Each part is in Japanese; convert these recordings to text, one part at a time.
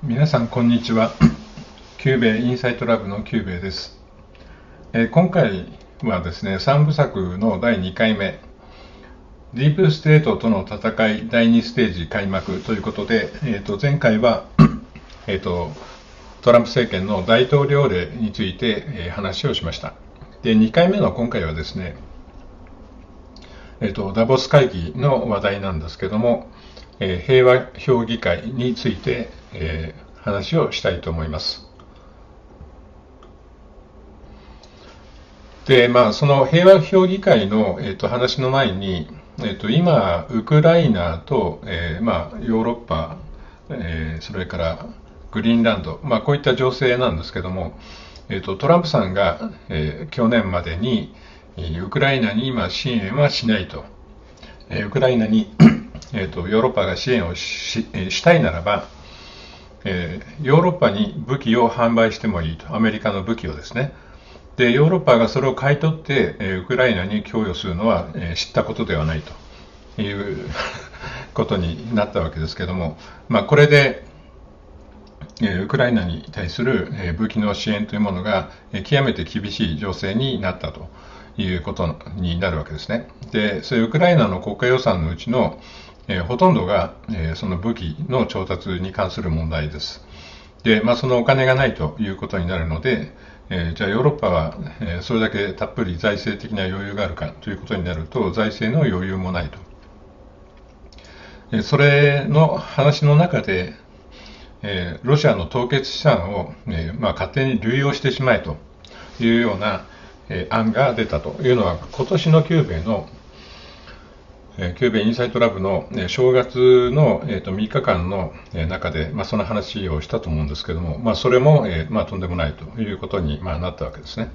皆さんこんにちは。キューベイインサイトラブのキューベイです。今回はですね、3部作の第2回目、ディープステートとの戦い第2ステージ開幕ということで、前回は、トランプ政権の大統領令について、話をしました。で、2回目の今回はですね、ダボス会議の話題なんですけども、平和評議会について、話をしたいと思います。で、その平和評議会の、話の前に、今、ウクライナと、ヨーロッパ、それからグリーンランド、こういった情勢なんですけども、トランプさんが、去年までに、ウクライナに今支援はしないと。ウクライナにヨーロッパが支援をしたいならば、ヨーロッパに武器を販売してもいいと。アメリカの武器をですね。で、ヨーロッパがそれを買い取って、ウクライナに供与するのは、知ったことではないということになったわけですけども、これで、ウクライナに対する武器の支援というものが極めて厳しい情勢になったということになるわけですね。で、そういうウクライナの国家予算のうちのほとんどがその武器の調達に関する問題です。で、そのお金がないということになるので、じゃあヨーロッパはそれだけたっぷり財政的な余裕があるかということになると、財政の余裕もないと。それの話の中で、ロシアの凍結資産を、勝手に流用してしまえというような、案が出たというのは、今年のキューベイのキューベイインサイトラブの正月の3日間の中で、その話をしたと思うんですけども、それもとんでもないということになったわけですね。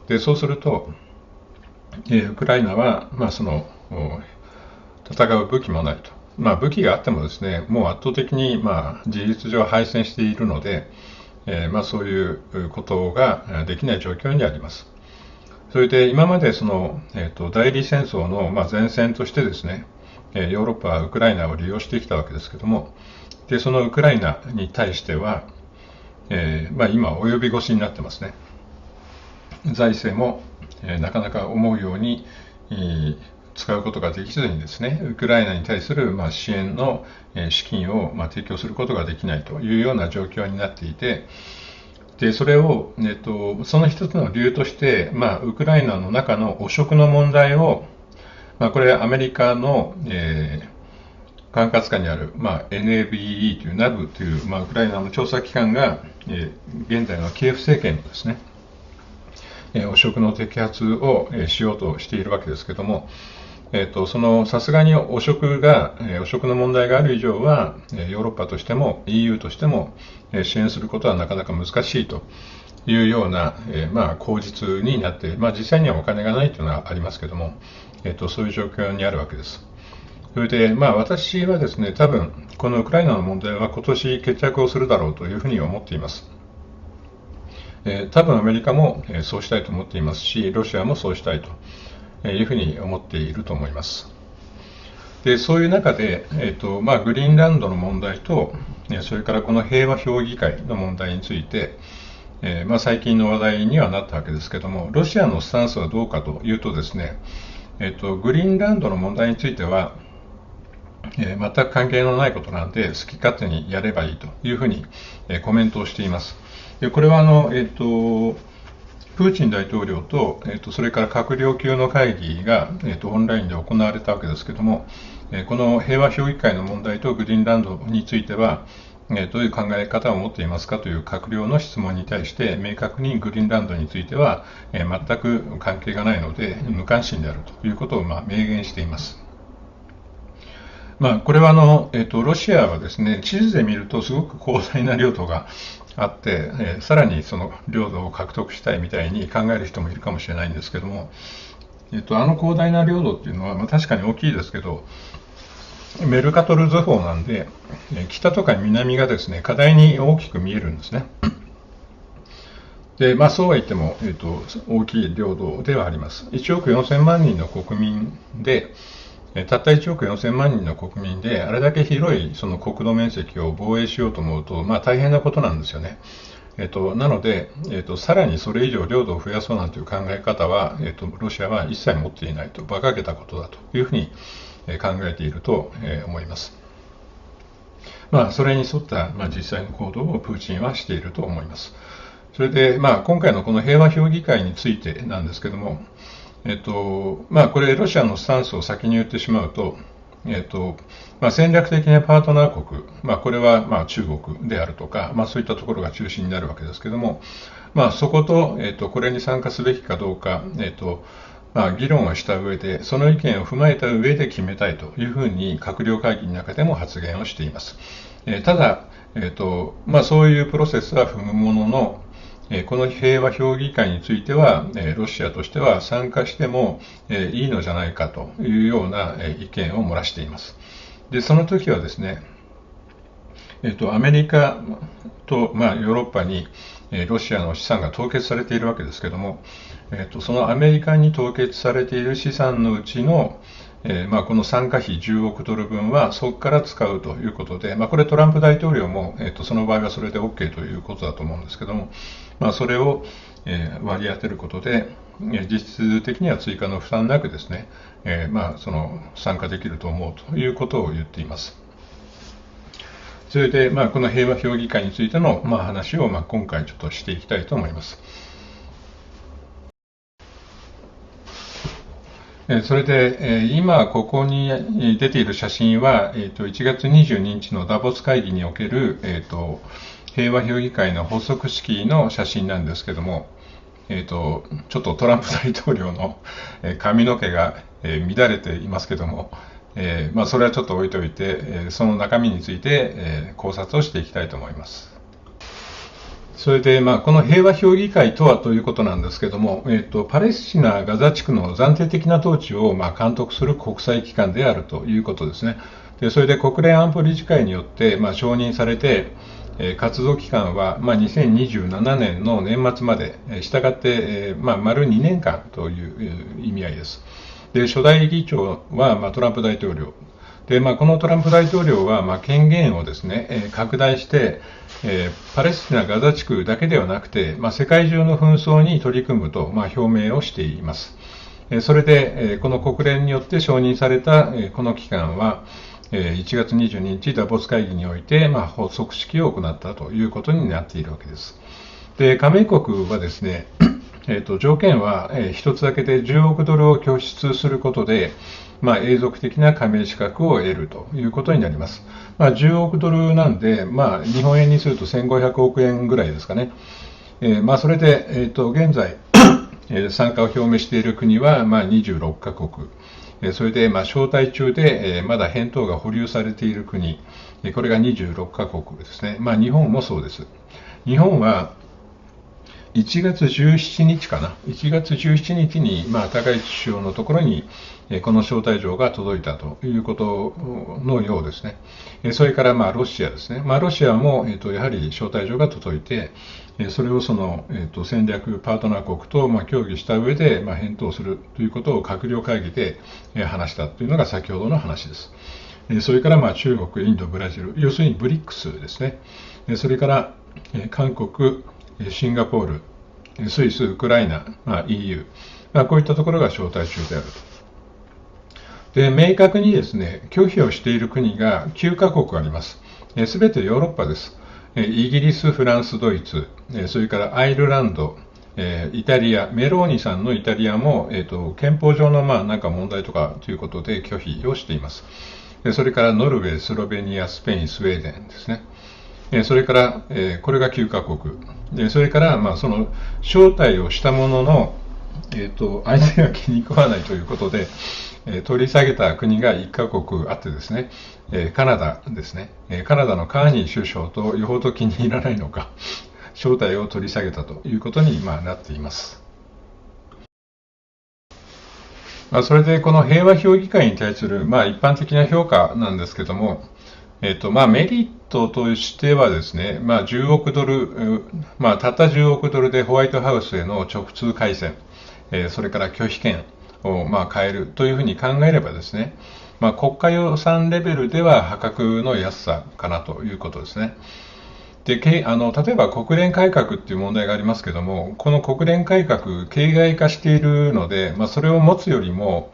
で、そうすると、ウクライナはその戦う武器もないと。武器があってもですね、もう圧倒的に事実上敗戦しているので、そういうことができない状況にあります。それで今までその、代理戦争の前線としてですね、ヨーロッパはウクライナを利用してきたわけですけども、でそのウクライナに対しては、今及び腰になってますね。財政も、なかなか思うように、使うことができずにですね、ウクライナに対する支援の資金を提供することができないというような状況になっていて、でそれを、その一つの理由として、ウクライナの中の汚職の問題を、これはアメリカの、管轄下にある、NABE という NAB という、ウクライナの調査機関が、現在のキエフ政権のですね、汚職の摘発をしようとしているわけですけども、そのさすがに汚職の問題がある以上は、ヨーロッパとしても EU としても支援することはなかなか難しいというような、口実になって、実際にはお金がないというのはありますけども、そういう状況にあるわけです。それで、私はですね、多分このウクライナの問題は今年決着をするだろうというふうに思っています。多分アメリカもそうしたいと思っていますし、ロシアもそうしたいというふうに思っていると思います。でそういう中で、グリーンランドの問題と、それからこの平和評議会の問題について、最近の話題にはなったわけですけども、ロシアのスタンスはどうかというとですね、グリーンランドの問題については、全く関係のないことなので好き勝手にやればいいというふうにコメントをしています。でこれはプーチン大統領と、それから閣僚級の会議が、オンラインで行われたわけですけれども、この平和評議会の問題とグリーンランドについては、どういう考え方を持っていますかという閣僚の質問に対して、明確にグリーンランドについては、全く関係がないので無関心であるということを明言しています。これはロシアはですね、地図で見るとすごく広大な領土があって、さらにその領土を獲得したいみたいに考える人もいるかもしれないんですけども、あの広大な領土っていうのは、確かに大きいですけど、メルカトル図法なんで、北とか南がですね、課題に大きく見えるんですね。で、そうは言っても、大きい領土ではあります。1億4000万人の国民で、たった1億4000万人の国民で、あれだけ広いその国土面積を防衛しようと思うと、大変なことなんですよね。なので、さらにそれ以上領土を増やそうなんていう考え方は、ロシアは一切持っていないと、馬鹿げたことだというふうに考えていると思います。それに沿った、実際の行動をプーチンはしていると思います。それで、今回のこの平和評議会についてなんですけども、これロシアのスタンスを先に言ってしまうと、戦略的なパートナー国、これは中国であるとか、そういったところが中心になるわけですけども、そこと、これに参加すべきかどうか、議論をした上で、その意見を踏まえた上で決めたいというふうに閣僚会議の中でも発言をしています。ただ、そういうプロセスは踏むものの、この平和評議会については、ロシアとしては参加してもいいのじゃないかというような意見を漏らしています。で、その時はですね、アメリカと、ヨーロッパにロシアの資産が凍結されているわけですけども、そのアメリカに凍結されている資産のうちの、この参加費10億ドル分はそこから使うということで、これトランプ大統領も、その場合はそれで OK ということだと思うんですけども、それを、割り当てることで、実質的には追加の負担なくですね、その参加できると思うということを言っています。それで、この平和評議会についての、話を、今回ちょっとしていきたいと思います。それで、今ここに出ている写真は、1月22日のダボス会議における、平和評議会の発足式の写真なんですけども、ちょっとトランプ大統領の髪の毛が乱れていますけども、それはちょっと置いといて、その中身について考察をしていきたいと思います。それで、この平和評議会とはということなんですけども、パレスチナ・ガザ地区の暫定的な統治を監督する国際機関であるということですね。で、それで国連安保理事会によって、承認されて、活動期間は、2027年の年末まで、したがって、丸2年間という意味合いです。で、初代議長は、トランプ大統領。で、このトランプ大統領は、権限をですね、拡大して、パレスチナ・ガザ地区だけではなくて、世界中の紛争に取り組むと、表明をしています。それで、この国連によって承認された、この機関は、1月22日ダボス会議において、発足式を行ったということになっているわけです。で、加盟国はですね、条件は、一つだけで10億ドルを拠出することで、永続的な加盟資格を得るということになります。10億ドルなんで、日本円にすると1500億円ぐらいですかね。それで、現在、参加を表明している国は、26カ国。それで、招待中で、まだ返答が保留されている国。これが26カ国ですね。日本もそうです。日本は、1月17日かな。1月17日に、高市首相のところに、この招待状が届いたということのようですね。それから、ロシアですね。ロシアも、やはり招待状が届いて、それをその、戦略パートナー国と、協議した上で、返答するということを閣僚会議で、話したというのが先ほどの話です。それから、中国、インド、ブラジル、要するにブリックスですね。それから、韓国、シンガポール、スイス、ウクライナ、EU、こういったところが招待中であると。で、明確にですね、拒否をしている国が9カ国あります。すべてヨーロッパです。イギリス、フランス、ドイツ、それからアイルランド、イタリア、メローニさんのイタリアも、憲法上のなんか問題とかということで拒否をしています。それからノルウェー、スロベニア、スペイン、スウェーデンですね。それから、これが9カ国。それから、その招待をしたものの、相手が気に食わないということで、取り下げた国が1カ国あってですね、カナダですね。カナダのカーニー首相とよほど気に入らないのか、招待を取り下げたということに、なっています。それでこの平和評議会に対する、一般的な評価なんですけども、メリットとしてはですね、10億ドル、たった10億ドルでホワイトハウスへの直通回線、それから拒否権を変えるというふうに考えればですね、国家予算レベルでは破格の安さかなということですね。で、例えば国連改革っていう問題がありますけども、この国連改革、形骸化しているので、それを持つよりも、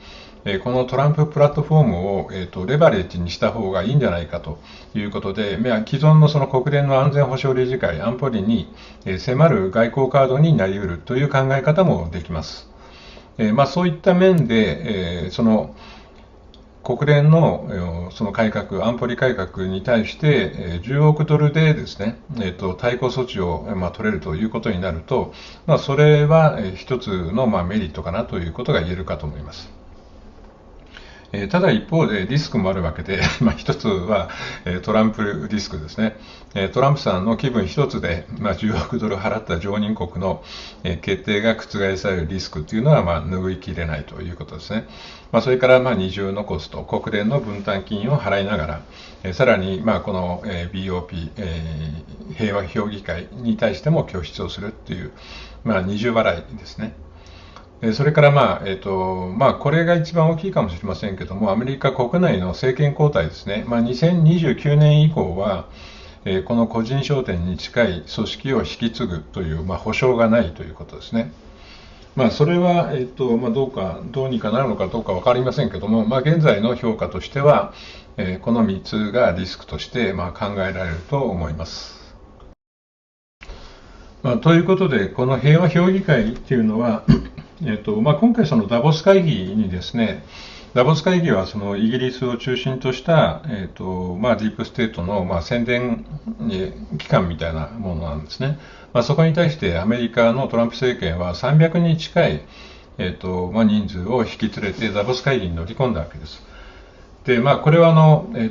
このトランププラットフォームを、レバレッジにした方がいいんじゃないかということで、既存のその国連の安全保障理事会、安保理に、迫る外交カードになり得るという考え方もできます。そういった面で、その国連のその改革、安保理改革に対して10億ドルでですね、対抗措置を取れるということになると、それは一つのメリットかなということが言えるかと思います。ただ一方でリスクもあるわけで、一つはトランプリスクですね。トランプさんの気分一つで、10億ドル払った常任国の決定が覆されるリスクというのは拭いきれないということですね。それから二重のコスト、国連の分担金を払いながら、さらにこの BOP、平和評議会に対しても拠出をするという、二重払いですね。それからこれが一番大きいかもしれませんけども、アメリカ国内の政権交代ですね、2029年以降は、この個人商店に近い組織を引き継ぐという、保証がないということですね。それは、どうにかなるのかどうか分かりませんけども、現在の評価としては、この3つがリスクとして考えられると思います。ということで、この平和評議会っていうのは、今回そのダボス会議にですね、ダボス会議はそのイギリスを中心とした、ディープステートの、宣伝、機関みたいなものなんですね。そこに対してアメリカのトランプ政権は300人近い、人数を引き連れてダボス会議に乗り込んだわけです。で、これは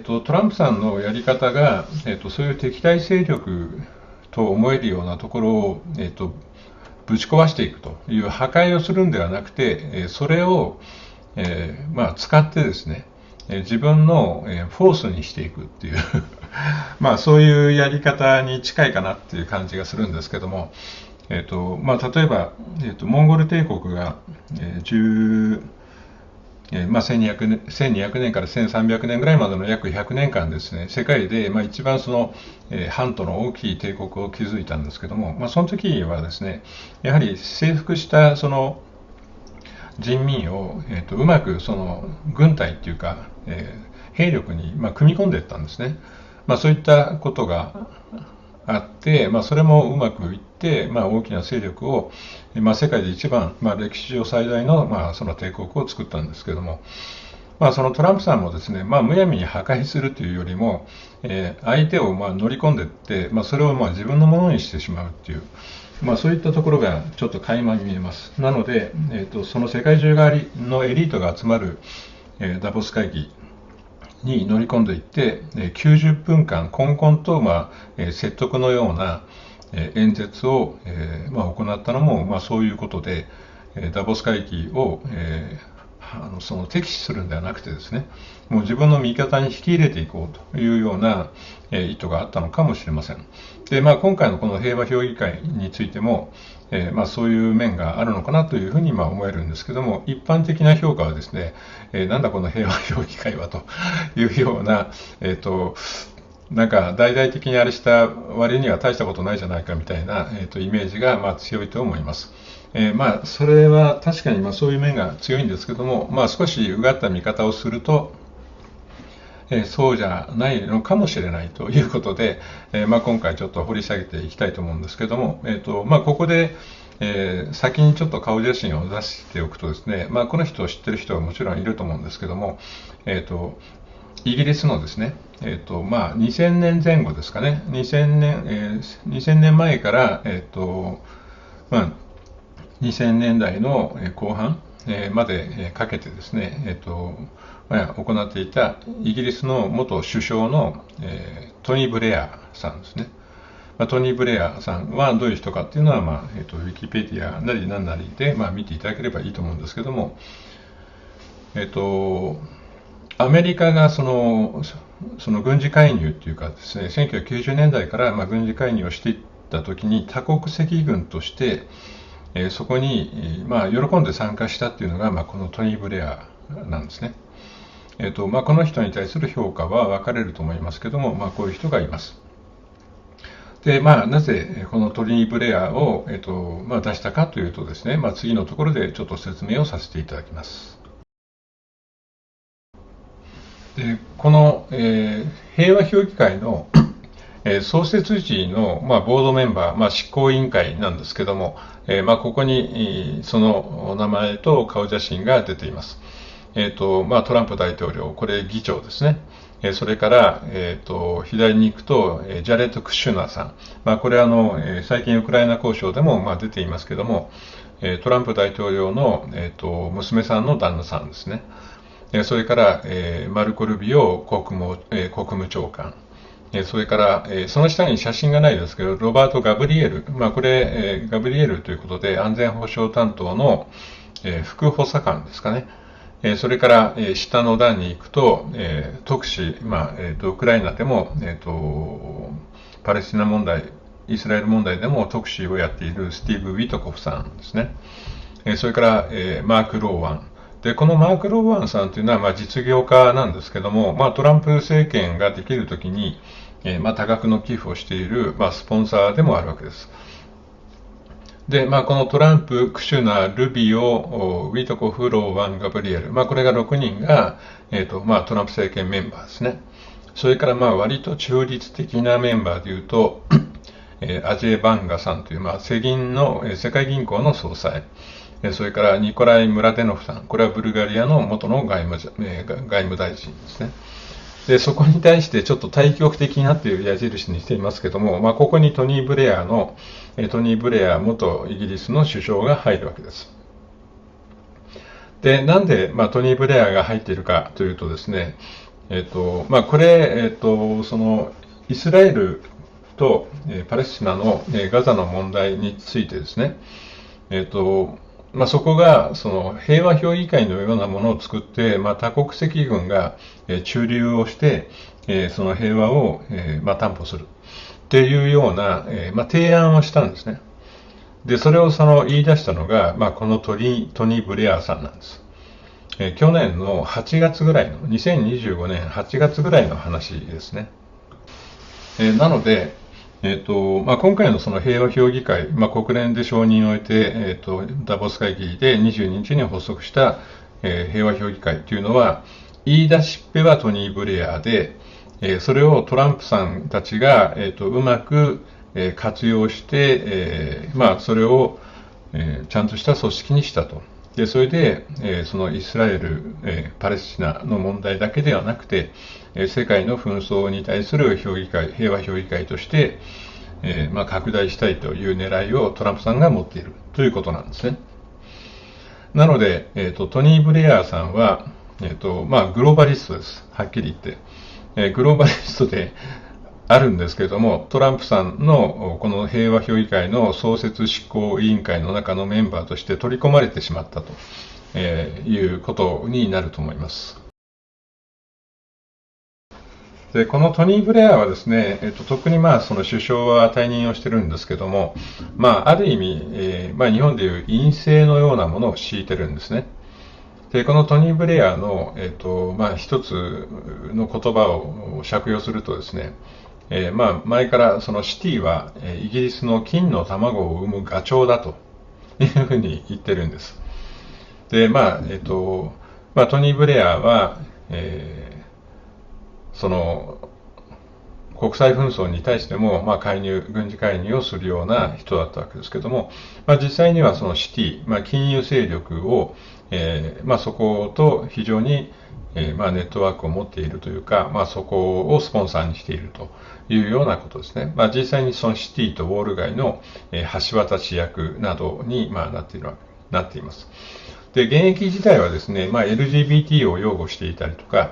トランプさんのやり方が、そういう敵対勢力と思えるようなところを、ぶち壊していくという破壊をするんではなくて、それを、使ってですね、自分のフォースにしていくっていうそういうやり方に近いかなっていう感じがするんですけども、例えば、モンゴル帝国が、1200年から1300年ぐらいまでの約100年間ですね、世界で一番その半島の大きい帝国を築いたんですけども、その時はですね、やはり征服したその人民を、うまくその軍隊っていうか、兵力に組み込んでいったんですね。そういったことがあって、それもうまくいって、大きな勢力を、世界で一番、歴史上最大の、その帝国を作ったんですけども、そのトランプさんもですね、むやみに破壊するというよりも、相手を乗り込んでいって、それを自分のものにしてしまうっていう、そういったところがちょっと垣間見えます。なので、その世界中のエリートが集まる、ダボス会議に乗り込んでいって、90分間、こんこんと、説得のような演説を行ったのも、そういうことで、ダボス会議をその敵視するんではなくてですね、もう自分の味方に引き入れていこうというような意図があったのかもしれません。で、今回のこの平和評議会についても、そういう面があるのかなというふうに思えるんですけども、一般的な評価はですね、なんだこの平和評議会はというような、なんか大々的にあれした割には大したことないじゃないかみたいな、イメージが強いと思います。それは確かにそういう面が強いんですけども、少しうがった見方をすると、そうじゃないのかもしれないということで、今回ちょっと掘り下げていきたいと思うんですけども、ここで、先にちょっと顔写真を出しておくとですね、この人を知ってる人はもちろんいると思うんですけども、イギリスのですね、2000年前後ですかね、2000年前から、2000年代の後半までかけてですね、行っていたイギリスの元首相のトニー・ブレアさんですね。トニー・ブレアさんはどういう人かっていうのは、ウィキペディアなり何なりで、見ていただければいいと思うんですけども、アメリカがそのその軍事介入というかですね、1990年代から軍事介入をしていったときに、多国籍軍として、そこに、喜んで参加したっていうのが、このトニー・ブレアなんですね。この人に対する評価は分かれると思いますけども、こういう人がいます。で、なぜこのトニー・ブレアを、出したかというとですね、次のところでちょっと説明をさせていただきます。でこの、平和評議会の創設時の、ボードメンバー、執行委員会なんですけども、ここにその名前と顔写真が出ています。トランプ大統領、これ議長ですね。それから、左に行くと、ジャレット・クシュナーさん。これは最近ウクライナ交渉でも、出ていますけども、トランプ大統領の、娘さんの旦那さんですね。それから、マルコ・ルビオ国務長官。それから、その下に写真がないですけど、ロバート・ガブリエル。これ、ガブリエルということで、安全保障担当の、副補佐官ですかね。それから、下の段に行くと、特使、ウクライナでも、パレスチナ問題、イスラエル問題でも特使をやっているスティーブ・ウィトコフさんですね。それから、マーク・ローワン。で、このマーク・ローワンさんというのは、実業家なんですけども、トランプ政権ができるときに、多額の寄付をしている、スポンサーでもあるわけです。で、このトランプ、クシュナ、ルビオ、ウィトコフ、ローワン、ガブリエル、これが6人が、トランプ政権メンバーですね。それから、割と中立的なメンバーでいうと、アジェ・バンガさんという、世銀の、世界銀行の総裁、それからニコライ・ムラデノフさん、これはブルガリアの元の外務大臣ですね。で、そこに対してちょっと対極的になっている矢印にしていますけども、ここにトニー・ブレア元イギリスの首相が入るわけです。で、なんで、トニー・ブレアが入っているかというとですね、これ、そのイスラエルとパレスチナのガザの問題についてですね、そこがその平和評議会のようなものを作って、多国籍軍が駐留をして、その平和を担保するっていうような提案をしたんですね。で、それを言い出したのが、このトニー・ブレアさんなんです。去年の8月ぐらいの、2025年8月ぐらいの話ですね。なので、今回のその平和評議会、国連で承認を得て、ダボス会議で22日に発足した、平和評議会というのは、言い出しっぺはトニー・ブレアで、それをトランプさんたちが、うまく、活用して、それを、ちゃんとした組織にしたと。で、それで、そのイスラエル、パレスチナの問題だけではなくて、世界の紛争に対する評議会、平和評議会として、拡大したいという狙いをトランプさんが持っているということなんですね。なので、トニー・ブレアさんは、グローバリストです。はっきり言って。グローバリストであるんですけれども、トランプさんのこの平和評議会の創設執行委員会の中のメンバーとして取り込まれてしまったということになると思います。で、このトニー・ブレアはですね、特にその首相は退任をしてるんですけども、ある意味、日本でいう院政のようなものを敷いてるんですね。で、このトニー・ブレアの、一つの言葉を借用するとですね、前からそのシティはイギリスの金の卵を産むガチョウだというふうに言ってるんです。で、トニー・ブレアは、その国際紛争に対しても、軍事介入をするような人だったわけですけども、実際にはそのシティ、金融勢力を、そこと非常に、ネットワークを持っているというか、そこをスポンサーにしているというようなことですね。実際にそのシティとウォール街の、橋渡し役などに、なっています。で、現役時代はですね、LGBT を擁護していたりとか、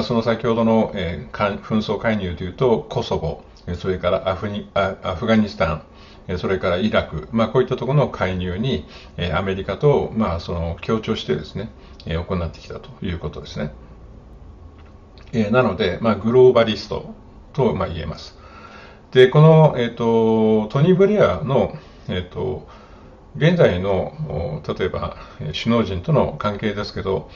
その先ほどの、紛争介入というと、コソボ、それからアフガニスタン、それからイラク、こういったところの介入に、アメリカと、その協調してですね、行ってきたということですね。なので、グローバリストと言えます。で、この、トニー・ブレアの、現在の例えば首脳陣との関係ですけど、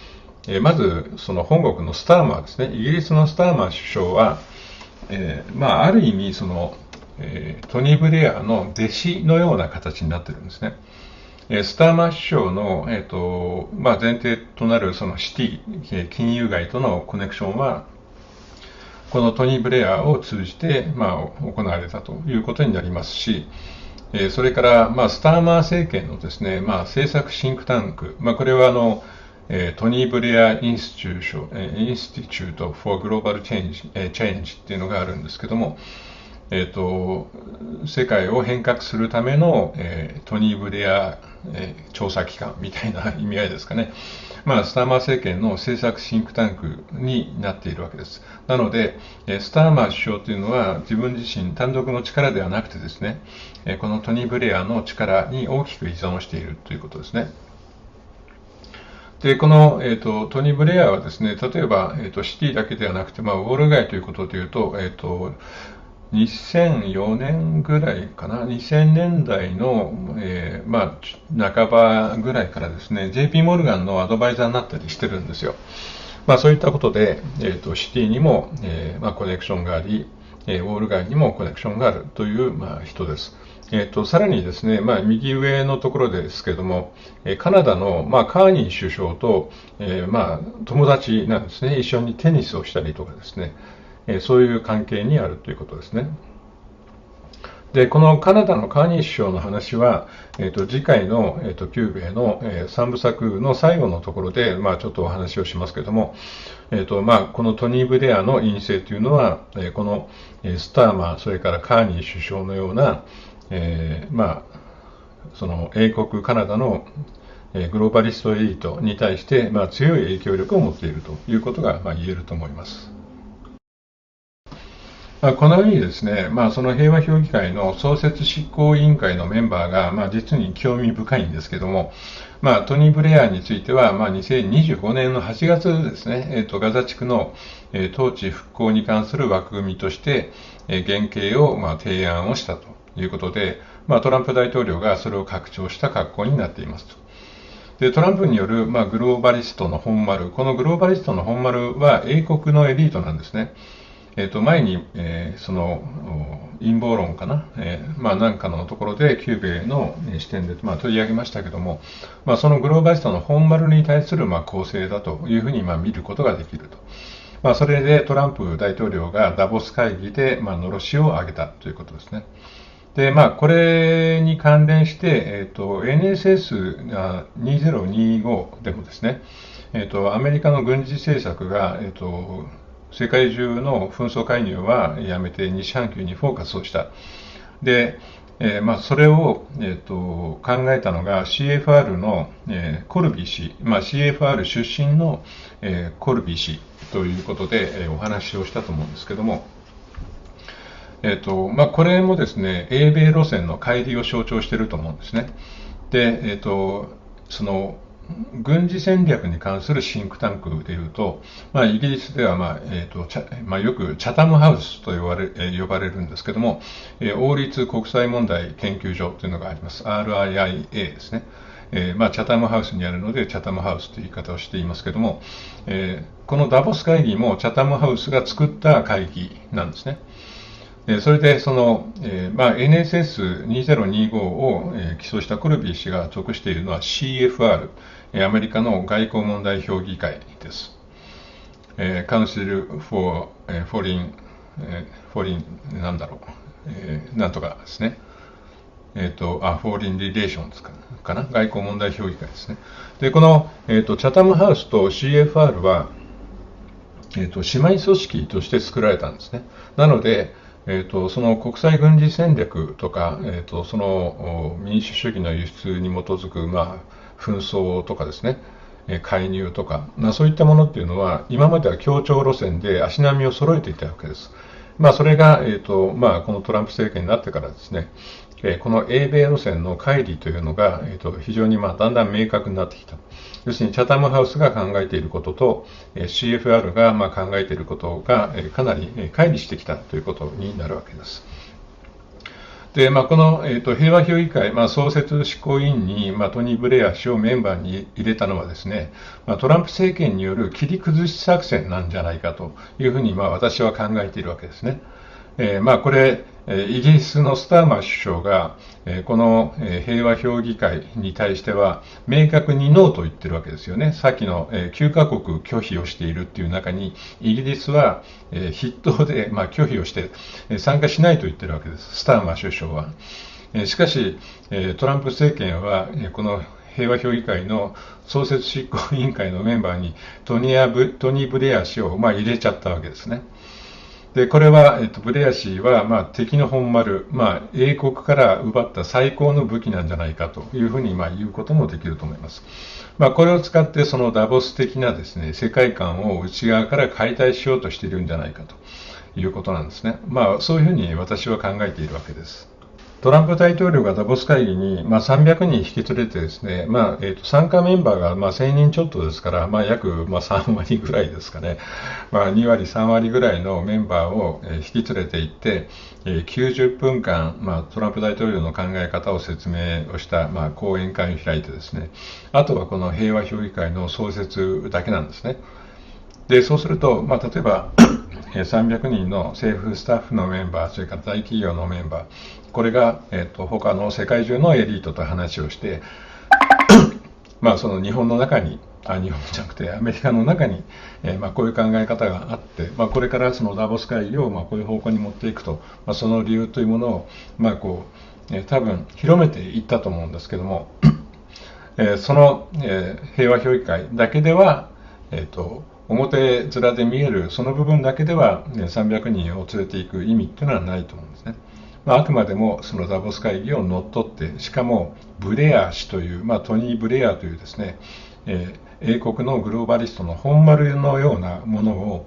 まずその本国のスターマーですね、イギリスのスターマー首相は、ある意味その、トニー・ブレアの弟子のような形になっているんですね。スターマー首相の、前提となるそのシティ、金融街とのコネクションは、このトニー・ブレアを通じて、行われたということになりますし、それから、スターマー政権のですね、政策シンクタンク、これはトニー・ブレア・インスティチュート・フォー・グローバル・チェンジっていうのがあるんですけども、世界を変革するための、トニー・ブレア、調査機関みたいな意味合いですかね。スターマー政権の政策シンクタンクになっているわけです。なので、スターマー首相というのは自分自身単独の力ではなくてですね、このトニー・ブレアの力に大きく依存しているということですね。で、この、トニー・ブレアはですね、例えば、シティだけではなくて、ウォール街ということでいうと、2004年ぐらいかな、2000年代の、半ばぐらいからですね、JP モルガンのアドバイザーになったりしてるんですよ。そういったことで、シティにも、コネクションがあり、ウォール街にもコネクションがあるという、人です。さらにですね、右上のところですけども、カナダの、カーニー首相と、友達なんですね。一緒にテニスをしたりとかですね、そういう関係にあるということですね。で、このカナダのカーニー首相の話は、次回の、旧米の、3部作の最後のところで、ちょっとお話をしますけども、このトニー・ブレアの院政というのは、このスターマー、それからカーニー首相のような、その英国カナダのグローバリストエリートに対して、強い影響力を持っているということが、言えると思います。このようにですね、その平和評議会の創設執行委員会のメンバーが、実に興味深いんですけども、トニー・ブレアについては、2025年の8月ですね、ガザ地区の、統治復興に関する枠組みとして、原型を、提案をしたということで、トランプ大統領がそれを拡張した格好になっていますと。で、トランプによる、グローバリストの本丸、このグローバリストの本丸は英国のエリートなんですね。前に、その陰謀論かな、なんかのところで旧米の視点で、取り上げましたけども、そのグローバリストの本丸に対する、構成だというふうに、見ることができると。それでトランプ大統領がダボス会議で、のろしを上げたということですね。で、これに関連して、NSS2025 でもですね、アメリカの軍事政策が、世界中の紛争介入はやめて西半球にフォーカスをした。で、それを、考えたのが CFR の、コルビー氏、CFR 出身の、コルビー氏ということで、お話をしたと思うんですけども、これもですね、英米路線の乖離を象徴していると思うんですね。で、その軍事戦略に関するシンクタンクでいうと、イギリスでは、よくチャタムハウスと呼ばれるんですけども、王立国際問題研究所というのがあります。RIIA ですね。チャタムハウスにあるので、チャタムハウスという言い方をしていますけども、このダボス会議もチャタムハウスが作った会議なんですね。それでその、NSS2025 を起訴したコルビー氏が属しているのは CFR、アメリカの外交問題評議会です。Council for Foreign なんとかですね。Foreign Relations かな、外交問題評議会ですね。で、この、チャタムハウスと CFR は、姉妹組織として作られたんですね。なので、その国際軍事戦略とか、その民主主義の輸出に基づく、紛争とかですね、介入とか、そういったものっていうのは、今までは協調路線で足並みを揃えていたわけです。それが、このトランプ政権になってからですね、この英米路線の乖離というのが、非常にだんだん明確になってきた。要するに、チャタムハウスが考えていることと、CFR が考えていることが、かなり乖離してきたということになるわけです。で、この、平和評議会、創設執行委員に、トニー・ブレア氏をメンバーに入れたのはですね、トランプ政権による切り崩し作戦なんじゃないかというふうに、私は考えているわけですね。これ、イギリスのスターマー首相が、この平和評議会に対しては、明確にノーと言ってるわけですよね。さっきの9カ国拒否をしているっていう中に、イギリスは筆頭で拒否をして参加しないと言ってるわけです。スターマー首相は。しかし、トランプ政権は、この平和評議会の創設執行委員会のメンバーにトニー・ブレア氏を入れちゃったわけですね。で、これは、ブレア氏は、敵の本丸、英国から奪った最高の武器なんじゃないかというふうに、言うこともできると思います。これを使って、そのダボス的なですね、世界観を内側から解体しようとしているんじゃないかということなんですね。そういうふうに私は考えているわけです。トランプ大統領がダボス会議に、300人引き連れてですね、参加メンバーが1000人ちょっとですから、約3割ぐらいですかね、2割、3割ぐらいのメンバーを引き連れて行って、90分間、トランプ大統領の考え方を説明をした、講演会を開いてですね、あとはこの平和評議会の創設だけなんですね。で、そうすると、例えば、300人の政府スタッフのメンバー、それから大企業のメンバー、これが、他の世界中のエリートと話をして、その日本の中に、日本じゃなくてアメリカの中に、こういう考え方があって、これからそのダボス会議を、こういう方向に持っていくと、その理由というものを、多分広めていったと思うんですけども、その、平和評議会だけでは、表面で見えるその部分だけでは、300人を連れていく意味っていうのはないと思うんですね。あくまでもそのダボス会議を乗っ取って、しかもブレア氏という、トニー・ブレアというですね、英国のグローバリストの本丸のようなものを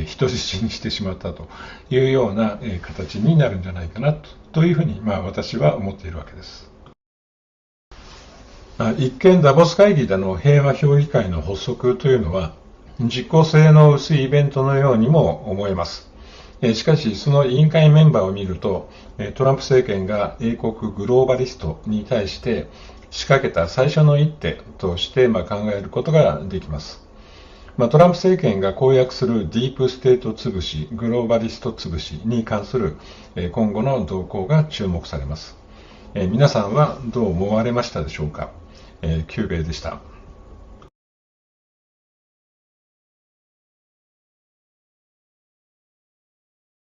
人質にしてしまったというような形になるんじゃないかなというふうに私は思っているわけです。一見ダボス会議での平和評議会の発足というのは実効性の薄いイベントのようにも思えます。しかし、その委員会メンバーを見ると、トランプ政権が英国グローバリストに対して仕掛けた最初の一手として考えることができます。トランプ政権が公約するディープステート潰し、グローバリスト潰しに関する今後の動向が注目されます。皆さんはどう思われましたでしょうか。キューベイでした。